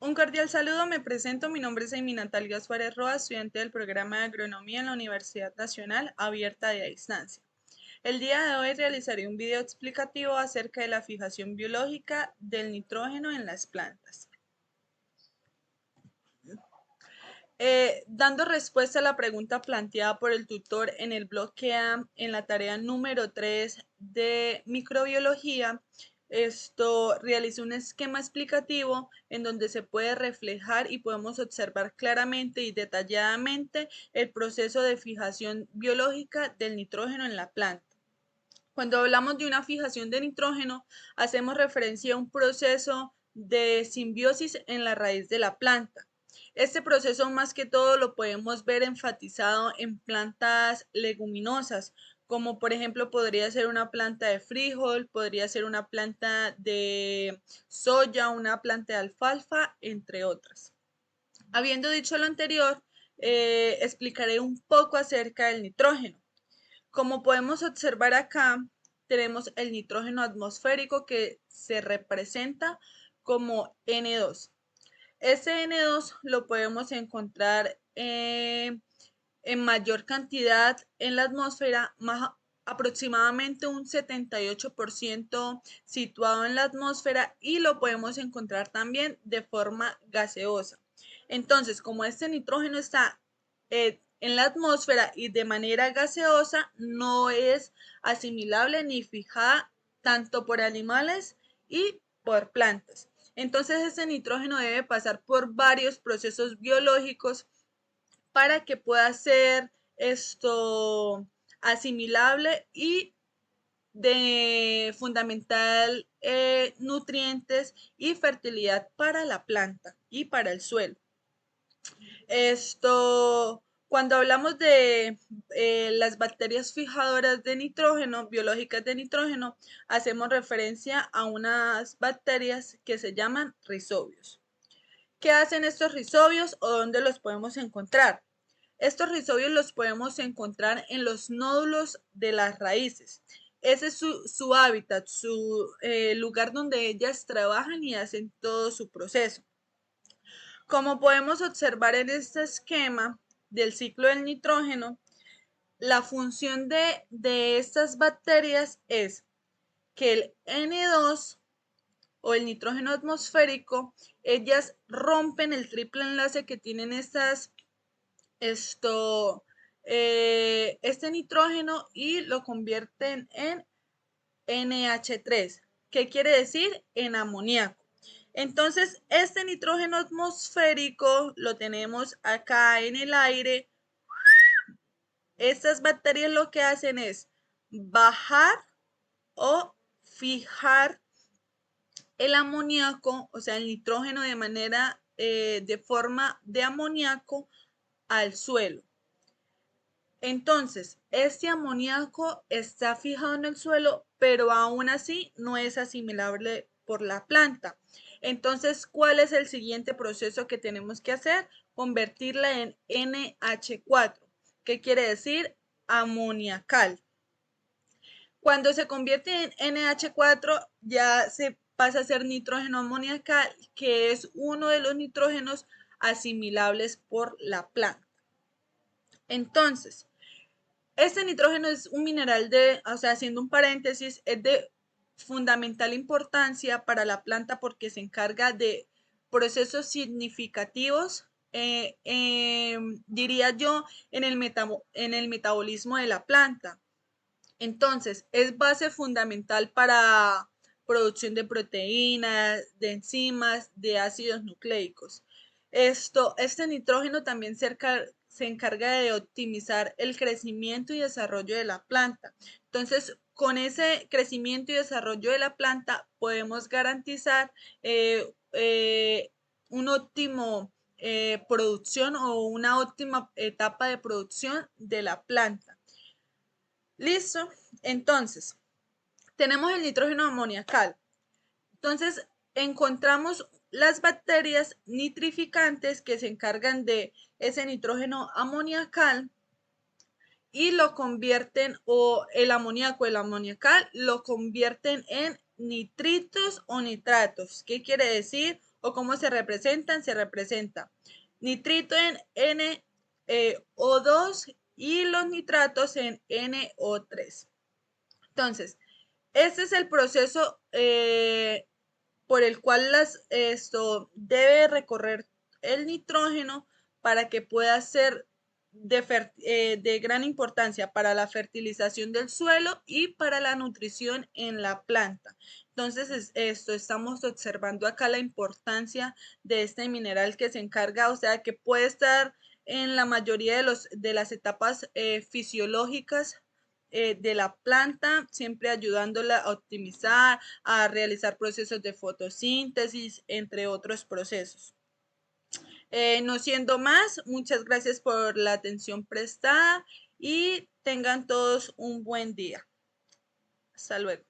Un cordial saludo, me presento, mi nombre es Amy Natalia Suárez Roa, estudiante del programa de Agronomía en la Universidad Nacional Abierta de a Distancia. El día de hoy realizaré un video explicativo acerca de la fijación biológica del nitrógeno en las plantas. Dando respuesta a la pregunta planteada por el tutor en el bloque A, en la tarea número 3 de microbiología, realiza un esquema explicativo en donde se puede reflejar y podemos observar claramente y detalladamente el proceso de fijación biológica del nitrógeno en la planta. Cuando hablamos de una fijación de nitrógeno, hacemos referencia a un proceso de simbiosis en la raíz de la planta. Este proceso más que todo lo podemos ver enfatizado en plantas leguminosas, como por ejemplo podría ser una planta de frijol, podría ser una planta de soya, una planta de alfalfa, entre otras. Habiendo dicho lo anterior, explicaré un poco acerca del nitrógeno. Como podemos observar acá, tenemos el nitrógeno atmosférico que se representa como N2. Ese N2 lo podemos encontrar en mayor cantidad en la atmósfera, más aproximadamente un 78% situado en la atmósfera, y lo podemos encontrar también de forma gaseosa. Entonces, como este nitrógeno está en la atmósfera y de manera gaseosa, no es asimilable ni fijada tanto por animales y por plantas. Entonces, este nitrógeno debe pasar por varios procesos biológicos para que pueda ser asimilable y de fundamental nutrientes y fertilidad para la planta y para el suelo. Cuando hablamos de las bacterias fijadoras de nitrógeno, biológicas de nitrógeno, hacemos referencia a unas bacterias que se llaman rizobios. ¿Qué hacen estos rizobios o dónde los podemos encontrar? Estos rizobios los podemos encontrar en los nódulos de las raíces. Ese es su hábitat, su lugar donde ellas trabajan y hacen todo su proceso. Como podemos observar en este esquema del ciclo del nitrógeno, la función de estas bacterias es que el N2 o el nitrógeno atmosférico, ellas rompen el triple enlace que tienen este nitrógeno y lo convierten en NH3. ¿Qué quiere decir? En amoníaco. Entonces, este nitrógeno atmosférico lo tenemos acá en el aire. Estas bacterias lo que hacen es bajar o fijar el amoníaco, o sea, el nitrógeno de forma de amoníaco al suelo. Entonces, este amoníaco está fijado en el suelo, pero aún así no es asimilable por la planta. Entonces, ¿cuál es el siguiente proceso que tenemos que hacer? Convertirla en NH4. ¿Qué quiere decir? Amoniacal. Cuando se convierte en NH4, ya se pasa a ser nitrógeno amoniacal, que es uno de los nitrógenos asimilables por la planta. Entonces, este nitrógeno es un mineral haciendo un paréntesis, es de fundamental importancia para la planta porque se encarga de procesos significativos, diría yo, en el metabolismo de la planta. Entonces, es base fundamental para producción de proteínas, de enzimas, de ácidos nucleicos. Este nitrógeno también se encarga de optimizar el crecimiento y desarrollo de la planta. Entonces, con ese crecimiento y desarrollo de la planta podemos garantizar un óptimo producción o una óptima etapa de producción de la planta. Listo, entonces tenemos el nitrógeno amoniacal. Entonces encontramos las bacterias nitrificantes que se encargan de ese nitrógeno amoniacal y lo convierten, o el amoníaco, el amoniacal, lo convierten en nitritos o nitratos. ¿Qué quiere decir? ¿O cómo se representan? Se representa nitrito en NO2 y los nitratos en NO3. Entonces, este es el proceso por el cual esto debe recorrer el nitrógeno para que pueda ser de gran importancia para la fertilización del suelo y para la nutrición en la planta. Entonces, estamos observando acá la importancia de este mineral que se encarga, o sea, que puede estar en la mayoría de las etapas fisiológicas de la planta, siempre ayudándola a optimizar, a realizar procesos de fotosíntesis, entre otros procesos. No siendo más, muchas gracias por la atención prestada y tengan todos un buen día. Hasta luego.